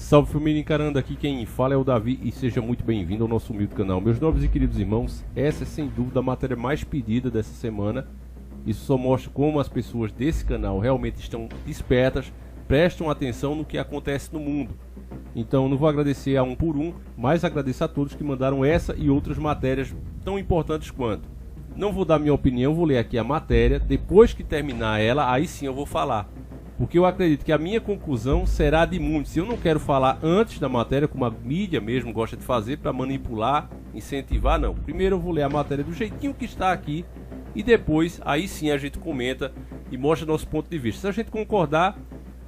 salve família Encarando, aqui quem fala é o Davi e seja muito bem-vindo ao nosso humilde canal. Meus nobres e queridos irmãos, essa é sem dúvida a matéria mais pedida dessa semana. Isso só mostra como as pessoas desse canal realmente estão despertas, prestam atenção no que acontece no mundo. Então não vou agradecer a um por um, mas agradeço a todos que mandaram essa e outras matérias tão importantes quanto. Não vou dar minha opinião, vou ler aqui a matéria, depois que terminar ela, aí sim eu vou falar. Porque eu acredito que a minha conclusão será de muitos. Eu não quero falar antes da matéria, como a mídia mesmo gosta de fazer, para manipular, incentivar, não. Primeiro eu vou ler a matéria do jeitinho que está aqui, e depois, aí sim a gente comenta e mostra nosso ponto de vista. Se a gente concordar,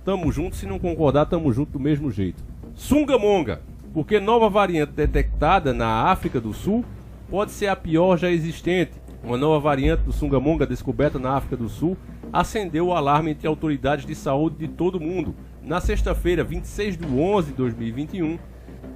tamo junto, se não concordar, tamo junto do mesmo jeito. Sungamonga, porque nova variante detectada na África do Sul pode ser a pior já existente. Uma nova variante do Sungamonga descoberta na África do Sul acendeu o alarme entre autoridades de saúde de todo o mundo. Na sexta-feira, 26 de 11 de 2021,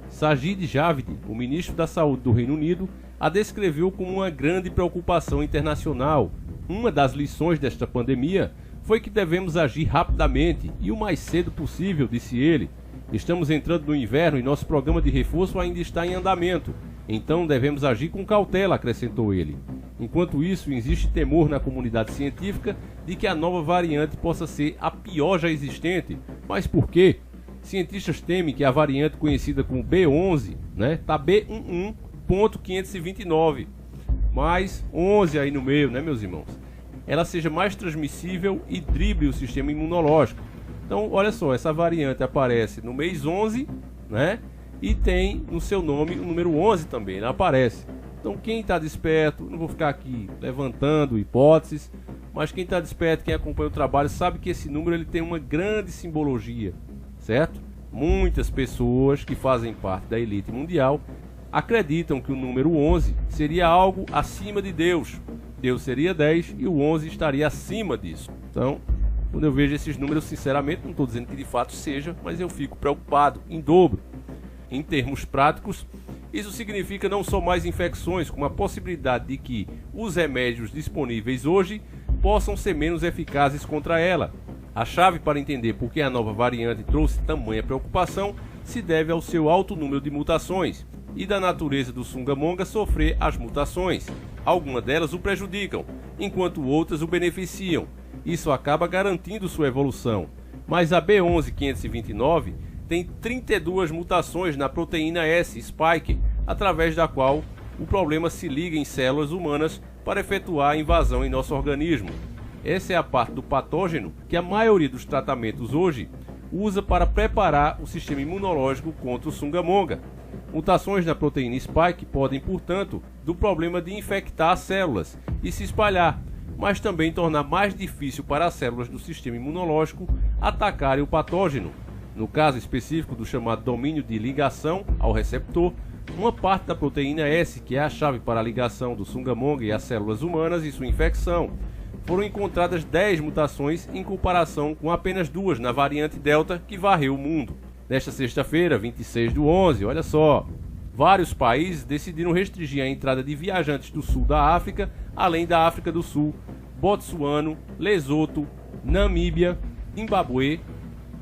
Sajid Javid, o ministro da Saúde do Reino Unido, a descreveu como uma grande preocupação internacional. Uma das lições desta pandemia foi que devemos agir rapidamente e o mais cedo possível, disse ele. Estamos entrando no inverno e nosso programa de reforço ainda está em andamento. Então devemos agir com cautela, acrescentou ele. Enquanto isso, existe temor na comunidade científica de que a nova variante possa ser a pior já existente. Mas por quê? Cientistas temem que a variante conhecida como B11, tá B11.529, mais 11 aí no meio, meus irmãos, ela seja mais transmissível e drible o sistema imunológico. Então, olha só, essa variante aparece no mês 11, e tem no seu nome o número 11 também, ela aparece. Então quem está desperto, não vou ficar aqui levantando hipóteses, mas quem está desperto, quem acompanha o trabalho, sabe que esse número ele tem uma grande simbologia, certo? Muitas pessoas que fazem parte da elite mundial acreditam que o número 11 seria algo acima de Deus. Deus seria 10 e o 11 estaria acima disso. Então, quando eu vejo esses números, sinceramente, não estou dizendo que de fato seja, mas eu fico preocupado em dobro. Em termos práticos, isso significa não só mais infecções, como a possibilidade de que os remédios disponíveis hoje possam ser menos eficazes contra ela. A chave para entender por que a nova variante trouxe tamanha preocupação se deve ao seu alto número de mutações e da natureza do Sungamonga sofrer as mutações. Algumas delas o prejudicam, enquanto outras o beneficiam. Isso acaba garantindo sua evolução. Mas a B11.529 tem 32 mutações na proteína S, spike, através da qual o problema se liga em células humanas para efetuar a invasão em nosso organismo. Essa é a parte do patógeno que a maioria dos tratamentos hoje usa para preparar o sistema imunológico contra o Sungamonga. Mutações na proteína spike podem, portanto, do problema de infectar as células e se espalhar, mas também tornar mais difícil para as células do sistema imunológico atacarem o patógeno. No caso específico do chamado domínio de ligação ao receptor, uma parte da proteína S, que é a chave para a ligação do Sungamonga e as células humanas e sua infecção, foram encontradas 10 mutações em comparação com apenas 2 na variante Delta que varreu o mundo. Nesta sexta-feira, 26 de 11, olha só, vários países decidiram restringir a entrada de viajantes do sul da África, além da África do Sul, Botsuano, Lesoto, Namíbia, Zimbabue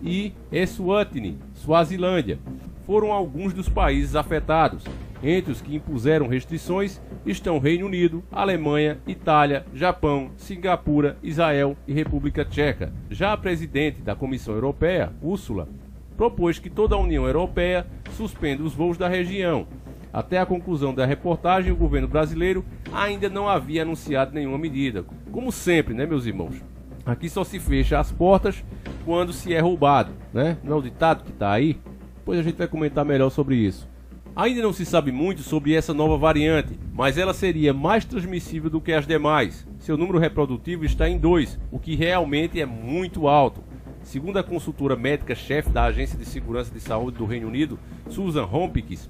e Eswatini, Suazilândia, foram alguns dos países afetados. Entre os que impuseram restrições estão Reino Unido, Alemanha, Itália, Japão, Singapura, Israel e República Tcheca. Já a presidente da Comissão Europeia, Ursula, propôs que toda a União Europeia suspenda os voos da região. Até a conclusão da reportagem, o governo brasileiro ainda não havia anunciado nenhuma medida. Como sempre, meus irmãos? Aqui só se fecha as portas quando se é roubado, Não é o ditado que está aí? Depois a gente vai comentar melhor sobre isso. Ainda não se sabe muito sobre essa nova variante, mas ela seria mais transmissível do que as demais. Seu número reprodutivo está em 2, o que realmente é muito alto. Segundo a consultora médica-chefe da Agência de Segurança de Saúde do Reino Unido, Susan Hopkins,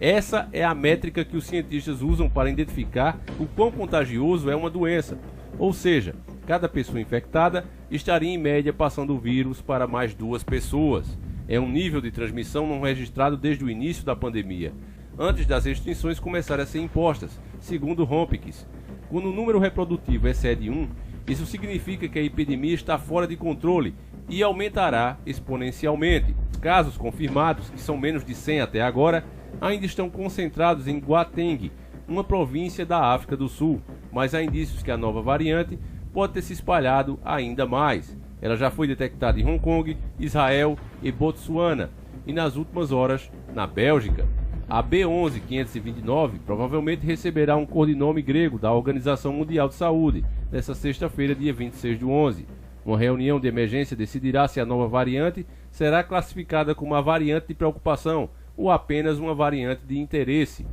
essa é a métrica que os cientistas usam para identificar o quão contagioso é uma doença. Ou seja, cada pessoa infectada estaria em média passando o vírus para mais 2 pessoas. É um nível de transmissão não registrado desde o início da pandemia, antes das restrições começarem a ser impostas, segundo Hopkins. Quando o número reprodutivo excede 1, isso significa que a epidemia está fora de controle e aumentará exponencialmente. casos confirmados, que são menos de 100 até agora, ainda estão concentrados em Gauteng, uma província da África do Sul, mas há indícios que a nova variante pode ter se espalhado ainda mais. Ela já foi detectada em Hong Kong, Israel e Botsuana, e nas últimas horas na Bélgica. A B11.529 provavelmente receberá um codinome grego da Organização Mundial de Saúde nesta sexta-feira, dia 26/11. Uma reunião de emergência decidirá se a nova variante será classificada como uma variante de preocupação ou apenas uma variante de interesse.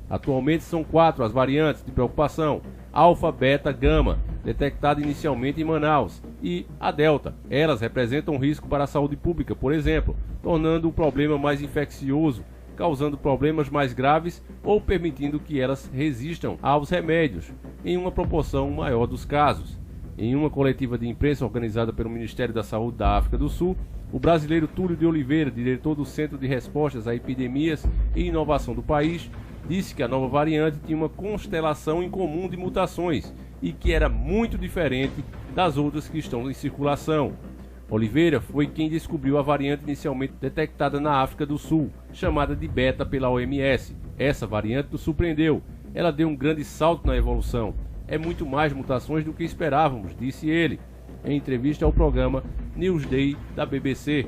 Atualmente são 4 as variantes de preocupação: Alfa, Beta, Gama, detectada inicialmente em Manaus, e a Delta. Elas representam um risco para a saúde pública, por exemplo, tornando o problema mais infeccioso, causando problemas mais graves ou permitindo que elas resistam aos remédios, em uma proporção maior dos casos. Em uma coletiva de imprensa organizada pelo Ministério da Saúde da África do Sul, o brasileiro Túlio de Oliveira, diretor do Centro de Respostas a Epidemias e Inovação do país, disse que a nova variante tinha uma constelação em comum de mutações e que era muito diferente das outras que estão em circulação. Oliveira foi quem descobriu a variante inicialmente detectada na África do Sul, chamada de Beta pela OMS. Essa variante nos surpreendeu. Ela deu um grande salto na evolução. É muito mais mutações do que esperávamos, disse ele, em entrevista ao programa Newsday da BBC.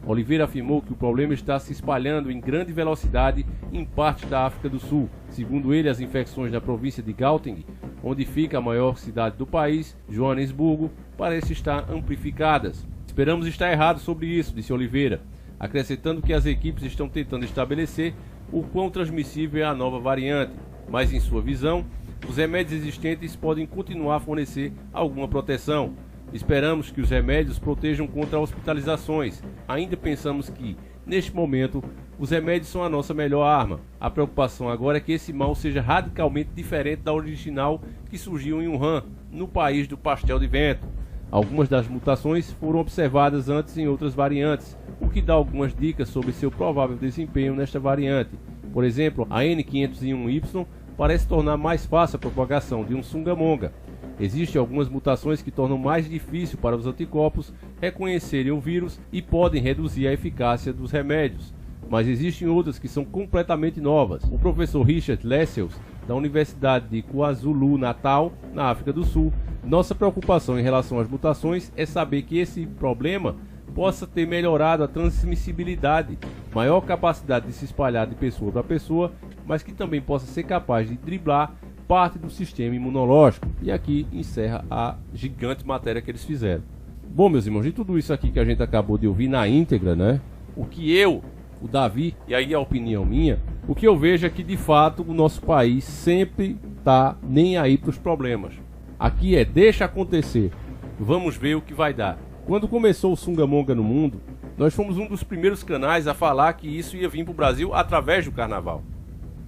Oliveira afirmou que o problema está se espalhando em grande velocidade em parte da África do Sul. Segundo ele, as infecções na província de Gauteng, onde fica a maior cidade do país, Joanesburgo, parecem estar amplificadas. Esperamos estar errados sobre isso, disse Oliveira, acrescentando que as equipes estão tentando estabelecer o quão transmissível é a nova variante, mas em sua visão, os remédios existentes podem continuar a fornecer alguma proteção. Esperamos que os remédios protejam contra hospitalizações. Ainda pensamos que, neste momento, os remédios são a nossa melhor arma. A preocupação agora é que esse mal seja radicalmente diferente da original que surgiu em Wuhan, no país do pastel de vento. Algumas das mutações foram observadas antes em outras variantes, o que dá algumas dicas sobre seu provável desempenho nesta variante. Por exemplo, a N501Y parece tornar mais fácil a propagação de um sungamonga. Existem algumas mutações que tornam mais difícil para os anticorpos reconhecerem o vírus e podem reduzir a eficácia dos remédios. Mas existem outras que são completamente novas. O professor Richard Lessels, da Universidade de KwaZulu-Natal, na África do Sul, nossa preocupação em relação às mutações é saber que esse problema possa ter melhorado a transmissibilidade, maior capacidade de se espalhar de pessoa para pessoa, mas que também possa ser capaz de driblar parte do sistema imunológico. E aqui encerra a gigante matéria que eles fizeram. Bom, meus irmãos, de tudo isso aqui que a gente acabou de ouvir na íntegra, né? O que eu, o Davi, e aí a opinião minha, o que eu vejo é que de fato o nosso país sempre tá nem aí para os problemas. Aqui é deixa acontecer, vamos ver o que vai dar. Quando começou o Sungamonga no mundo, nós fomos um dos primeiros canais a falar que isso ia vir para o Brasil através do carnaval.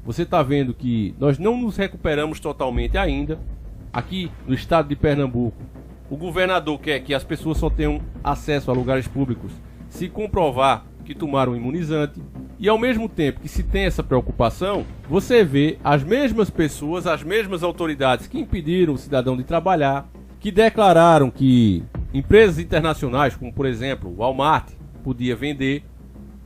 Você está vendo que nós não nos recuperamos totalmente ainda. Aqui no estado de Pernambuco, o governador quer que as pessoas só tenham acesso a lugares públicos se comprovar que tomaram imunizante. E ao mesmo tempo que se tem essa preocupação, você vê as mesmas pessoas, as mesmas autoridades que impediram o cidadão de trabalhar, que declararam que empresas internacionais, como por exemplo o Walmart, podia vender,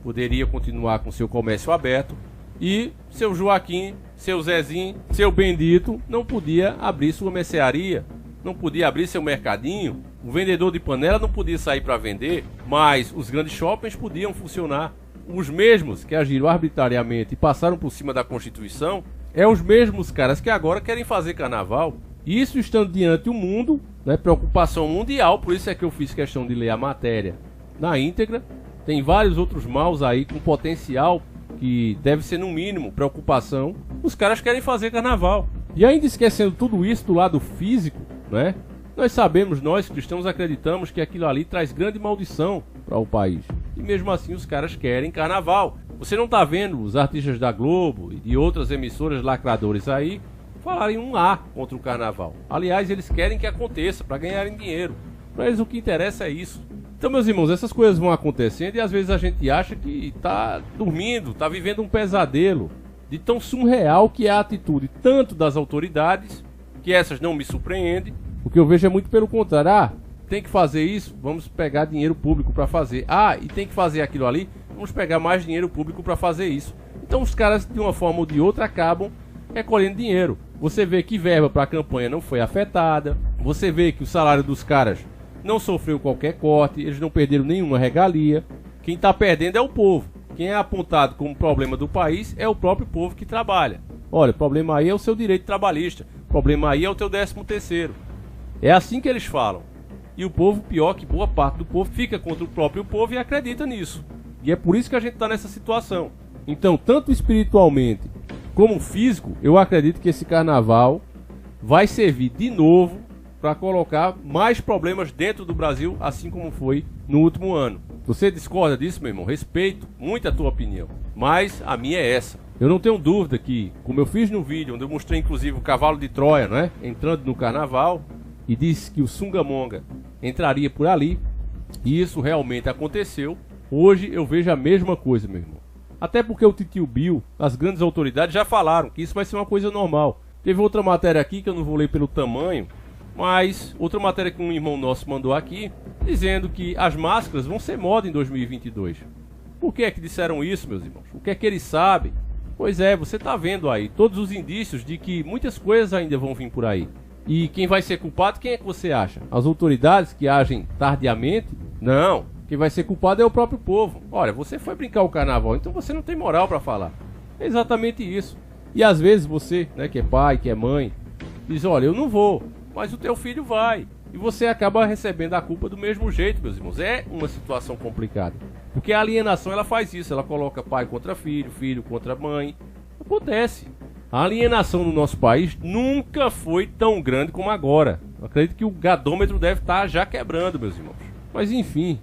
poderia continuar com seu comércio aberto, e seu Joaquim, seu Zezinho, seu Bendito não podia abrir sua mercearia, não podia abrir seu mercadinho. O vendedor de panela não podia sair para vender, mas os grandes shoppings podiam funcionar. Os mesmos que agiram arbitrariamente e passaram por cima da Constituição é os mesmos caras que agora querem fazer carnaval. Isso estando diante do mundo, né, preocupação mundial, por isso é que eu fiz questão de ler a matéria na íntegra. Tem vários outros maus aí com potencial que deve ser no mínimo preocupação. Os caras querem fazer carnaval. E ainda esquecendo tudo isso do lado físico, né? Nós sabemos, nós cristãos acreditamos que aquilo ali traz grande maldição para o país. E mesmo assim os caras querem carnaval. Você não está vendo os artistas da Globo e de outras emissoras lacradores aí falarem um A contra o carnaval. Aliás, eles querem que aconteça para ganharem dinheiro. Para eles o que interessa é isso. Então, meus irmãos, essas coisas vão acontecendo e às vezes a gente acha que está dormindo, está vivendo um pesadelo. De tão surreal que é a atitude tanto das autoridades, que essas não me surpreendem. O que eu vejo é muito pelo contrário. Tem que fazer isso, vamos pegar dinheiro público para fazer. E tem que fazer aquilo ali, vamos pegar mais dinheiro público para fazer isso. Então os caras, de uma forma ou de outra, acabam recolhendo dinheiro. Você vê que verba para a campanha não foi afetada, você vê que o salário dos caras não sofreu qualquer corte, eles não perderam nenhuma regalia. Quem está perdendo é o povo. Quem é apontado como problema do país é o próprio povo que trabalha. Olha, o problema aí é o seu direito trabalhista, o problema aí é o teu 13º. É assim que eles falam. E o povo, pior que boa parte do povo, fica contra o próprio povo e acredita nisso. E é por isso que a gente está nessa situação. Então, tanto espiritualmente como físico, eu acredito que esse carnaval vai servir de novo para colocar mais problemas dentro do Brasil, assim como foi no último ano. Você discorda disso, meu irmão? Respeito muito a tua opinião, mas a minha é essa. Eu não tenho dúvida que, como eu fiz no vídeo, onde eu mostrei inclusive o cavalo de Troia, né, entrando no carnaval, e disse que o Sungamonga entraria por ali, e isso realmente aconteceu. Hoje eu vejo a mesma coisa, meu irmão. Até porque o Titio Bill, as grandes autoridades já falaram que isso vai ser uma coisa normal. Teve outra matéria aqui que eu não vou ler pelo tamanho, mas outra matéria que um irmão nosso mandou aqui, dizendo que as máscaras vão ser moda em 2022. Por que é que disseram isso, meus irmãos? O que é que eles sabem? Pois é, você está vendo aí todos os indícios de que muitas coisas ainda vão vir por aí. E quem vai ser culpado, quem é que você acha? As autoridades que agem tardiamente? Não. Quem vai ser culpado é o próprio povo. Olha, você foi brincar o carnaval, então você não tem moral para falar. É exatamente isso. E às vezes você, né, que é pai, que é mãe, diz, olha, eu não vou, mas o teu filho vai. E você acaba recebendo a culpa do mesmo jeito, meus irmãos. É uma situação complicada. Porque a alienação, ela faz isso. Ela coloca pai contra filho, filho contra mãe. Acontece. A alienação no nosso país nunca foi tão grande como agora. Eu acredito que o gadômetro deve estar já quebrando, meus irmãos. Mas enfim,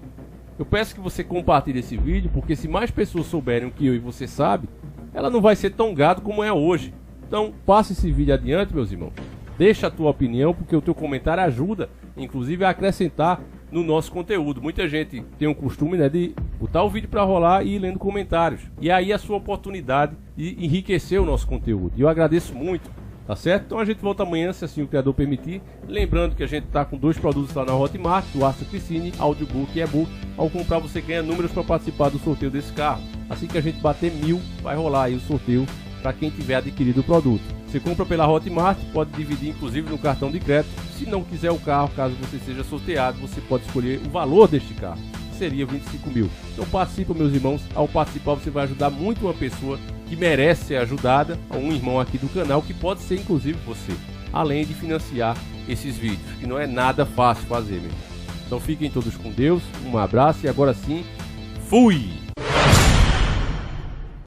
eu peço que você compartilhe esse vídeo, porque se mais pessoas souberem o que eu e você sabe, ela não vai ser tão gado como é hoje. Então, passe esse vídeo adiante, meus irmãos. Deixa a tua opinião, porque o teu comentário ajuda, inclusive, a acrescentar no nosso conteúdo. Muita gente tem o costume, né, de botar o vídeo para rolar e ir lendo comentários. E aí a sua oportunidade de enriquecer o nosso conteúdo. E eu agradeço muito, tá certo? Então a gente volta amanhã, se assim o criador permitir. Lembrando que a gente tá com 2 produtos lá na Hotmart, do Astra Piscine, audiobook e e-book. Ao comprar você ganha números para participar do sorteio desse carro. Assim que a gente bater 1000, vai rolar aí o sorteio para quem tiver adquirido o produto. Você compra pela Hotmart, pode dividir inclusive no cartão de crédito. Se não quiser o carro, caso você seja sorteado, você pode escolher o valor deste carro, que seria 25 mil. Então participa, meus irmãos. Ao participar você vai ajudar muito uma pessoa que merece ser ajudada, um irmão aqui do canal, que pode ser inclusive você, além de financiar esses vídeos, que não é nada fácil fazer, meu irmão. Então fiquem todos com Deus, um abraço e agora sim, fui!